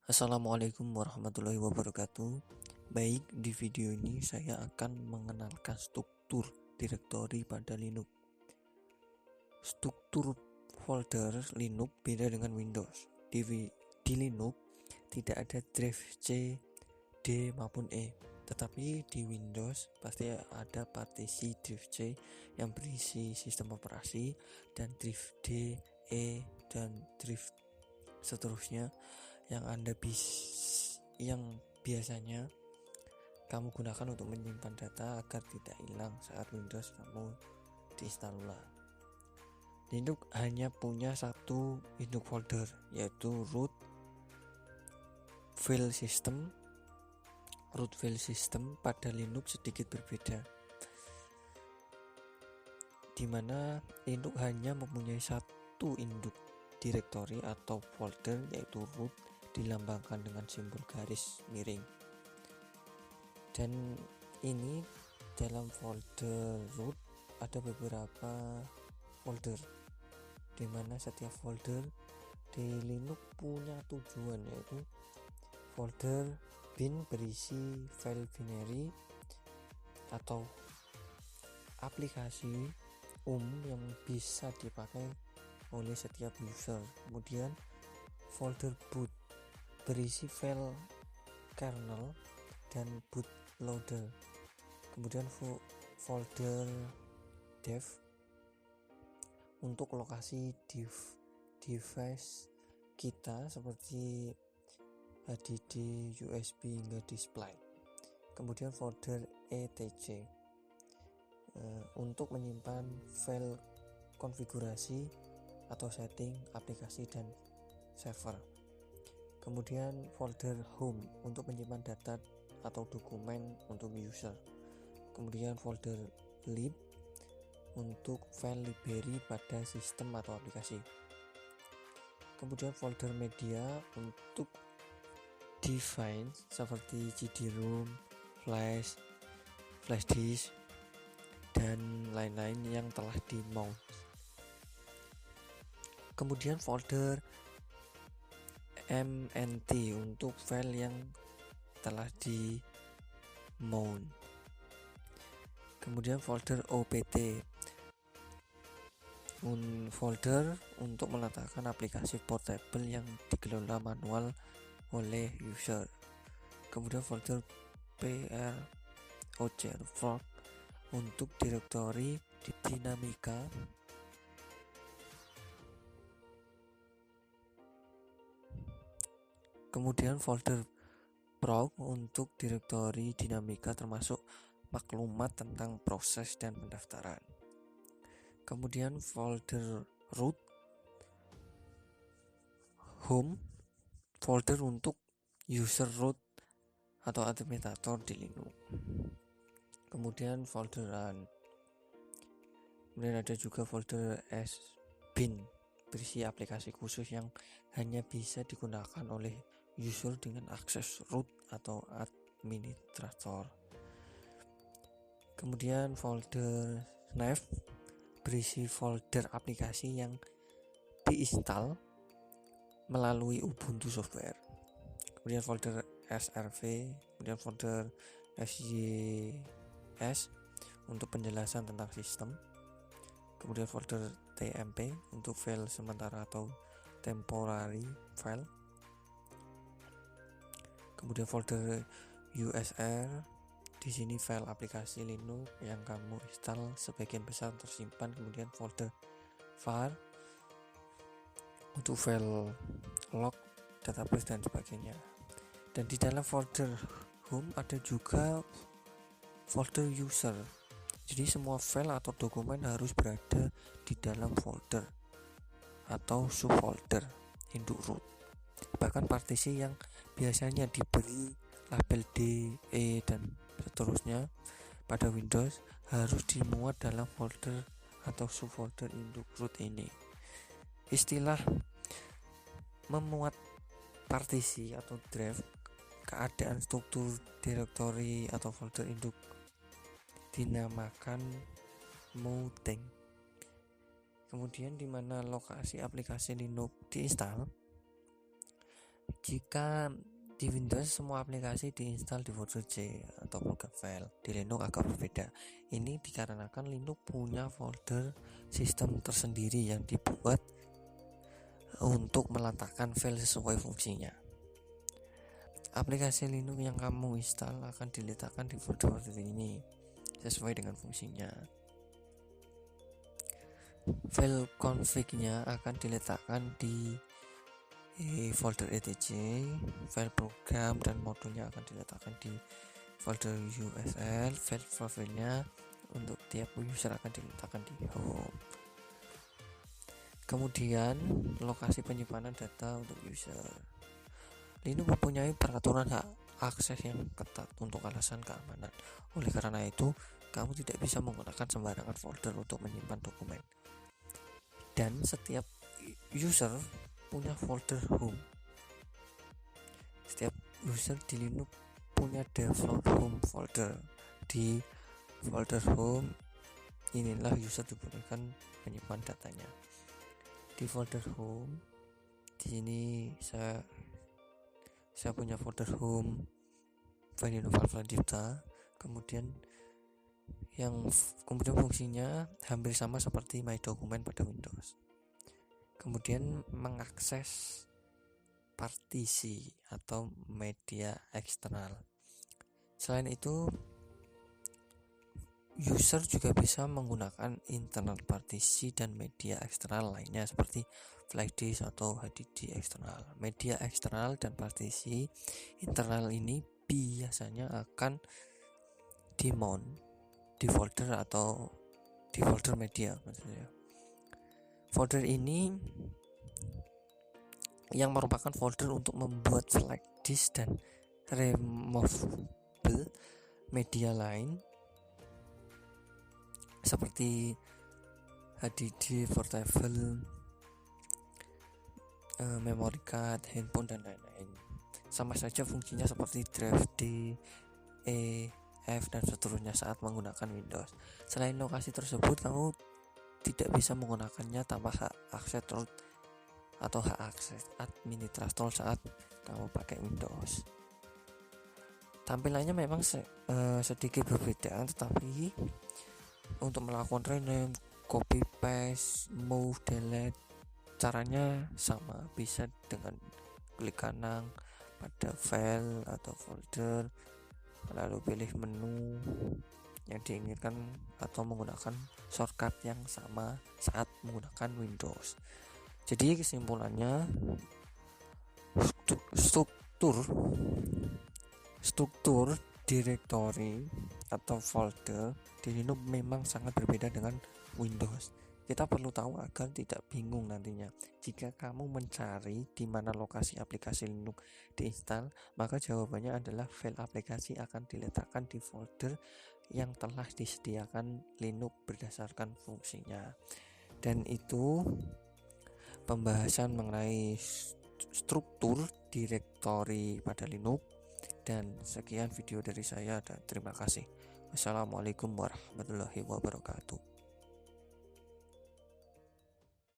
Assalamualaikum warahmatullahi wabarakatuh. Baik, di video ini saya akan mengenalkan struktur direktori pada Linux. Struktur folder Linux beda dengan Windows. Di Linux tidak ada drive C, D maupun E. Tetapi di Windows pasti ada partisi drive C yang berisi sistem operasi, dan drive D, E, dan drive seterusnya yang biasanya kamu gunakan untuk menyimpan data agar tidak hilang saat Windows kamu diinstal ulang. Linux hanya punya satu induk folder, yaitu root file system. Root file system pada Linux sedikit berbeda, di mana Linux hanya mempunyai satu induk directory atau folder, yaitu root, dilambangkan dengan simbol garis miring. Dan ini dalam folder root ada beberapa folder, di mana setiap folder di Linux punya tujuan, yaitu folder bin berisi file binary atau aplikasi yang bisa dipakai oleh setiap user. Kemudian folder boot berisi file kernel dan bootloader. Kemudian folder dev untuk lokasi device kita seperti HDD, USB hingga display. Kemudian folder etc untuk menyimpan file konfigurasi atau setting aplikasi dan server. Kemudian folder home untuk menyimpan data atau dokumen untuk user. Kemudian folder lib untuk file library pada sistem atau aplikasi. Kemudian folder media untuk device seperti CD-ROM, flash disk, dan lain-lain yang telah di mount. Kemudian folder mnt untuk file yang telah di mount. Kemudian folder opt folder untuk meletakkan aplikasi portable yang dikelola manual oleh user. Kemudian folder proc untuk direktori dinamika. Kemudian folder proc untuk direktori dinamika termasuk maklumat tentang proses dan pendaftaran. Kemudian folder root home folder untuk user root atau administrator di Linux. Kemudian folder run. Kemudian ada juga folder sbin berisi aplikasi khusus yang hanya bisa digunakan oleh user dengan akses root atau administrator. Kemudian folder snap berisi folder aplikasi yang diinstal melalui Ubuntu software. Kemudian folder srv, kemudian folder sjs untuk penjelasan tentang sistem. Kemudian folder tmp untuk file sementara atau temporary file. Kemudian folder usr, di sini file aplikasi Linux yang kamu install sebagian besar tersimpan. Kemudian folder var untuk file log, database dan sebagainya. Dan di dalam folder home ada juga folder user. Jadi semua file atau dokumen harus berada di dalam folder atau subfolder induk root. Bahkan partisi yang biasanya diberi label D, E, dan seterusnya pada Windows harus dimuat dalam folder atau subfolder induk root ini. Istilah memuat partisi atau drive, keadaan struktur direktori atau folder induk dinamakan mounting. Kemudian di mana lokasi aplikasi Linux diinstal, Jika di Windows semua aplikasi diinstal di folder C atau program file, di Linux agak berbeda. Ini dikarenakan Linux punya folder sistem tersendiri yang dibuat untuk meletakkan file sesuai fungsinya. Aplikasi Linux yang kamu install akan diletakkan di folder ini sesuai dengan fungsinya. File config-nya akan diletakkan di folder etc, file program dan modulnya akan diletakkan di folder USL, file profilnya untuk tiap user akan diletakkan di home. Kemudian lokasi penyimpanan data untuk user. Linux mempunyai peraturan hak akses yang ketat untuk alasan keamanan. Oleh karena itu, kamu tidak bisa menggunakan sembarangan folder untuk menyimpan dokumen. Dan setiap user punya folder home. Setiap user di Linux punya default home folder. Di folder home inilah user dibolehkan menyimpan datanya. Di folder home di sini saya punya folder home Vanilla Valverdita, kemudian fungsinya hampir sama seperti My Document pada Windows. Kemudian mengakses partisi atau media eksternal. Selain itu, user juga bisa menggunakan internal partisi dan media eksternal lainnya seperti flash disk atau HDD eksternal. Media eksternal dan partisi internal ini biasanya akan dimount di folder atau di folder media maksudnya. Folder ini yang merupakan folder untuk membuat flash disk dan removable media lain seperti HDD portable, memory card, handphone dan lain-lain. Sama saja fungsinya seperti drive D, E, F dan seterusnya saat menggunakan Windows. Selain lokasi tersebut, kamu tidak bisa menggunakannya tanpa hak akses root atau hak akses administrator saat kamu pakai Windows. Tampilannya memang sedikit berbeda, tetapi untuk melakukan rename, copy paste, move, delete, caranya sama, bisa dengan klik kanan pada file atau folder, lalu pilih menu yang diinginkan atau menggunakan shortcut yang sama saat menggunakan Windows. Jadi kesimpulannya, struktur directory atau folder di Linux memang sangat berbeda dengan Windows. Kita perlu tahu agar tidak bingung nantinya. Jika kamu mencari di mana lokasi aplikasi Linux diinstal, maka jawabannya adalah file aplikasi akan diletakkan di folder yang telah disediakan Linux berdasarkan fungsinya. Dan itu pembahasan mengenai struktur directory pada Linux. Dan sekian video dari saya dan terima kasih. Wassalamualaikum warahmatullahi wabarakatuh.